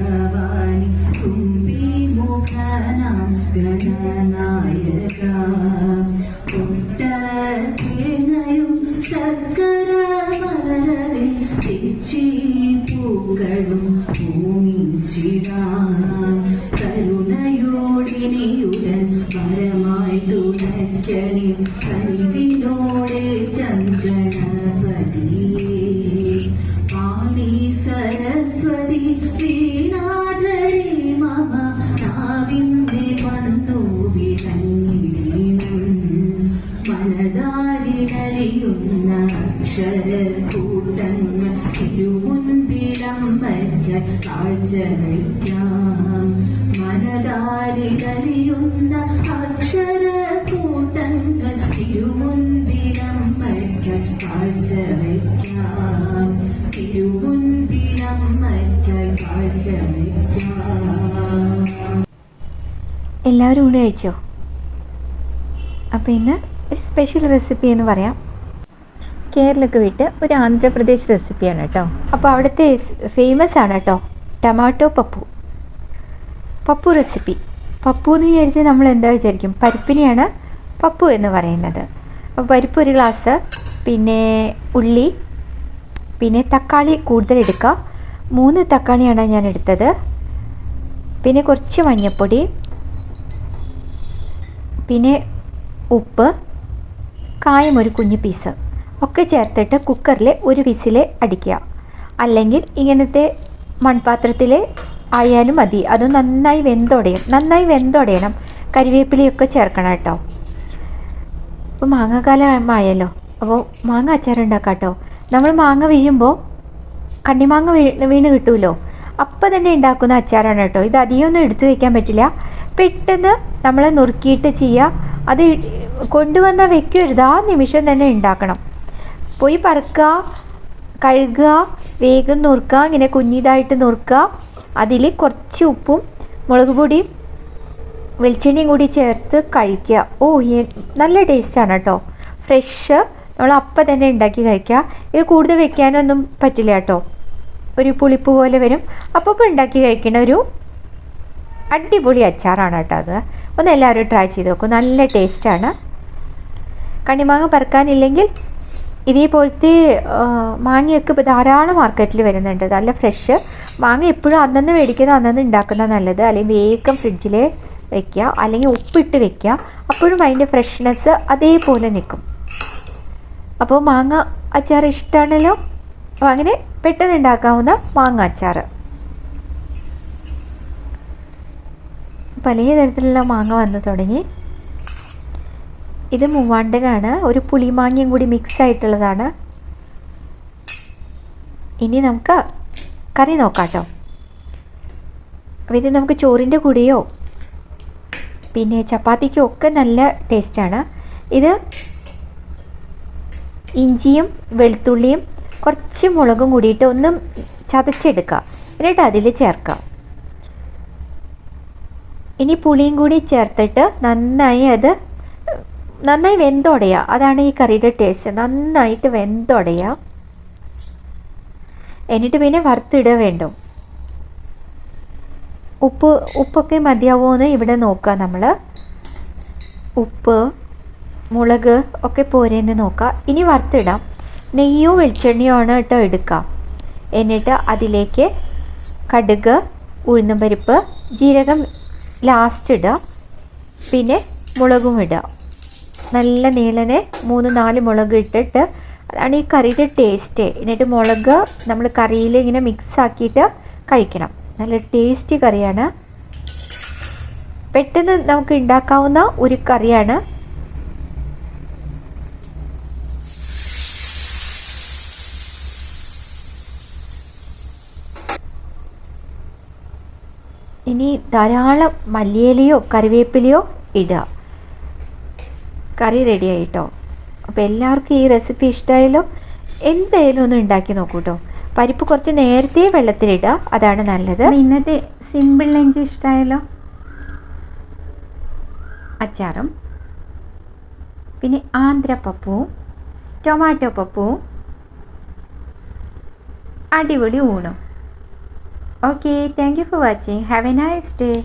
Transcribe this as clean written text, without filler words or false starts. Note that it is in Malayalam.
ഭവാനി തുമ്പി മുഖനാം ഗണനായക തേങ്ങയും ശർക്കര മലരവി തെച്ചി പൂക്കളും ഭൂമിച്ചിടാം കരുണയോടിനിയുടൻ പരമായി തുണയ്ക്കണി കഴിവിനോടെ ചന്ദ്രനപതിയേ പാണി സരസ്വതി വീണാധരി മമ നാവിന്മേ വന്നു വിളങ്ങിടീണം മനതാരിലറിയുന്ന അക്ഷരക്കൂട്ടങ്ങൾ തിരുമുൻപിലമ്പയ്ക്ക് കാഴ്ച വയ്ക്കാം മനതാരിലറിയുന്ന അക്ഷരക്കൂട്ടങ്ങൾ തിരുമുൻപിലമ്പയ്ക്ക് കാഴ്ച വയ്ക്കാം തിരുമുൻപിലമ്പയ്ക്ക് കാഴ്ച വയ്ക്കാം. എല്ലാവരും ഊണ് കഴിച്ചോ? അപ്പോൾ ഇന്ന് ഒരു സ്പെഷ്യൽ റെസിപ്പി എന്ന് പറയാം. കേരളക്ക് വിട്ട് ഒരു ആന്ധ്രാപ്രദേശ് റെസിപ്പിയാണ് കേട്ടോ. അപ്പോൾ അവിടുത്തെ ഫേമസ് ആണ് കേട്ടോ ടൊമാറ്റോ പപ്പു റെസിപ്പി. പപ്പു എന്ന് വിചാരിച്ചാൽ നമ്മൾ എന്താ വിചാരിക്കും? പരിപ്പിനെയാണ് പപ്പു എന്ന് പറയുന്നത്. അപ്പോൾ പരിപ്പ് ഒരു ഗ്ലാസ്, പിന്നെ ഉള്ളി, പിന്നെ തക്കാളി കൂടുതൽ എടുക്കുക. 3 തക്കാളിയാണ് ഞാൻ എടുത്തത്. പിന്നെ കുറച്ച് മഞ്ഞൾപ്പൊടി, പിന്നെ ഉപ്പ്, കായം ഒരു കുഞ്ഞു പീസ് ഒക്കെ ചേർത്തിട്ട് കുക്കറിൽ ഒരു വിസിൽ അടിക്കുക. അല്ലെങ്കിൽ ഇങ്ങനത്തെ മൺപാത്രത്തിൽ ആയാലും മതി. അത് നന്നായി വെന്തൊടയണം. കരിവേപ്പിലയൊക്കെ ചേർക്കണം കേട്ടോ. അപ്പോൾ മാങ്ങാക്കാലമായല്ലോ, അപ്പോൾ മാങ്ങ അച്ചാർ ഉണ്ടാക്കാം കേട്ടോ. നമ്മൾ മാങ്ങ വീഴുമ്പോൾ കണ്ണിമാങ്ങ വീണ് കിട്ടുമല്ലോ, അപ്പം തന്നെ ഉണ്ടാക്കുന്ന അച്ചാറാണ് കേട്ടോ. ഇത് അധികമൊന്നും എടുത്തു വയ്ക്കാൻ പറ്റില്ല. പെട്ടെന്ന് നമ്മൾ നുറുക്കിയിട്ട് ചെയ്യുക. അത് കൊണ്ടുവന്നാൽ വെക്കരുത്, ആ നിമിഷം തന്നെ ഉണ്ടാക്കണം. പോയി പറക്കുക, കഴുകുക, വേഗം നുറുക്കുക, ഇങ്ങനെ കുഞ്ഞിതായിട്ട് നുറുക്കുക. അതിൽ കുറച്ച് ഉപ്പും മുളക് പൊടിയും വെളിച്ചെണ്ണയും കൂടി ചേർത്ത് കഴിക്കുക. നല്ല ടേസ്റ്റാണ് കേട്ടോ. ഫ്രഷ് നമ്മൾ അപ്പം തന്നെ ഉണ്ടാക്കി കഴിക്കുക. ഇത് കൂടുതൽ വെക്കാനൊന്നും പറ്റില്ല കേട്ടോ, ഒരു പുളിപ്പ് പോലെ വരും. അപ്പോൾ ഉണ്ടാക്കി കഴിക്കുന്ന ഒരു അടിപൊളി അച്ചാറാണ് കേട്ടോ അത്. ഒന്ന് എല്ലാവരും ട്രൈ ചെയ്ത് നോക്കും, നല്ല ടേസ്റ്റാണ്. കണ്ണിമാങ്ങ പറക്കാനില്ലെങ്കിൽ ഇതേപോലത്തെ മാങ്ങയൊക്കെ ഇപ്പോൾ ധാരാളം മാർക്കറ്റിൽ വരുന്നുണ്ട്, നല്ല ഫ്രഷ് മാങ്ങ. എപ്പോഴും അന്നന്ന് മേടിക്കുന്നത് അന്നന്ന് ഉണ്ടാക്കുന്നത് നല്ലത്. അല്ലെങ്കിൽ വേഗം ഫ്രിഡ്ജിൽ വെക്കുക, അല്ലെങ്കിൽ ഉപ്പിട്ട് വെക്കുക. അപ്പോഴും അതിൻ്റെ ഫ്രഷ്നെസ് അതേപോലെ നിൽക്കും. അപ്പോൾ മാങ്ങ അച്ചാർ ഇഷ്ടമാണല്ലോ. അപ്പോൾ അങ്ങനെ പെട്ടെന്ന് ഉണ്ടാക്കാവുന്ന മാങ്ങ അച്ചാർ. പല തരത്തിലുള്ള മാങ്ങ വന്നു തുടങ്ങി. ഇത് മൂവാണ്ടനാണ്, ഒരു പുളിമാങ്ങയും കൂടി മിക്സ് ആയിട്ടുള്ളതാണ്. ഇനി നമുക്ക് കറി നോക്കാം കേട്ടോ. അപ്പോൾ ഇത് നമുക്ക് ചോറിൻ്റെ കൂടെയോ പിന്നെ ചപ്പാത്തിക്കും ഒക്കെ നല്ല ടേസ്റ്റാണ്. ഇത് ഇഞ്ചിയും വെളുത്തുള്ളിയും കുറച്ച് മുളകും കൂടിയിട്ട് ഒന്ന് ചതച്ചെടുക്കുക, എന്നിട്ട് അതിൽ ചേർക്കുക. ഇനി പുളിയും കൂടി ചേർത്തിട്ട് നന്നായി വെന്തൊടയുക. അതാണ് ഈ കറിയുടെ ടേസ്റ്റ്, നന്നായിട്ട് വെന്തൊടയുക. എന്നിട്ട് പിന്നെ വറുത്തിടുക വേണ്ടും. ഉപ്പൊക്കെ മതിയാവുമോ എന്ന് ഇവിടെ നോക്കുക. നമ്മൾ ഉപ്പ് മുളക് ഒക്കെ പോരെന്ന് നോക്കുക. ഇനി വറുത്തിടാം. നെയ്യോ വെളിച്ചെണ്ണയോ ആണ് കേട്ടോ എടുക്കുക. എന്നിട്ട് അതിലേക്ക് കടുക്, ഉഴുന്നുപരിപ്പ്, ജീരകം ലാസ്റ്റ് ഇടുക. പിന്നെ മുളകും ഇടുക. നല്ല നീളനെ 3-4 മുളക് ഇട്ടിട്ട്, അതാണ് ഈ കറിയുടെ ടേസ്റ്റ്. എന്നിട്ട് മുളക് നമ്മൾ കറിയിൽ ഇങ്ങനെ മിക്സ് ആക്കിയിട്ട് കഴിക്കണം. നല്ല ടേസ്റ്റി കറിയാണ്, പെട്ടെന്ന് നമുക്ക് ഉണ്ടാക്കാവുന്ന ഒരു കറിയാണ്. ഇനി ധാരാളം മല്ലിയിലയോ കറിവേപ്പിലയോ ഇടുക. കറി റെഡി ആയിട്ടോ. അപ്പോൾ എല്ലാവർക്കും ഈ റെസിപ്പി ഇഷ്ടമായല്ലോ. എന്തായാലും ഒന്ന് ഉണ്ടാക്കി നോക്കൂ കേട്ടോ. പരിപ്പ് കുറച്ച് നേരത്തെ വെള്ളത്തിലിടുക, അതാണ് നല്ലത്. ഇന്നത്തെ സിമ്പിൾ ലഞ്ച് ഇഷ്ടമായല്ലോ. അച്ചാറും പിന്നെ ആന്ധ്രപ്പപ്പവും ടൊമാറ്റോ പപ്പവും അടിപൊളി ഊണും. Okay, thank you for watching. Have a nice day.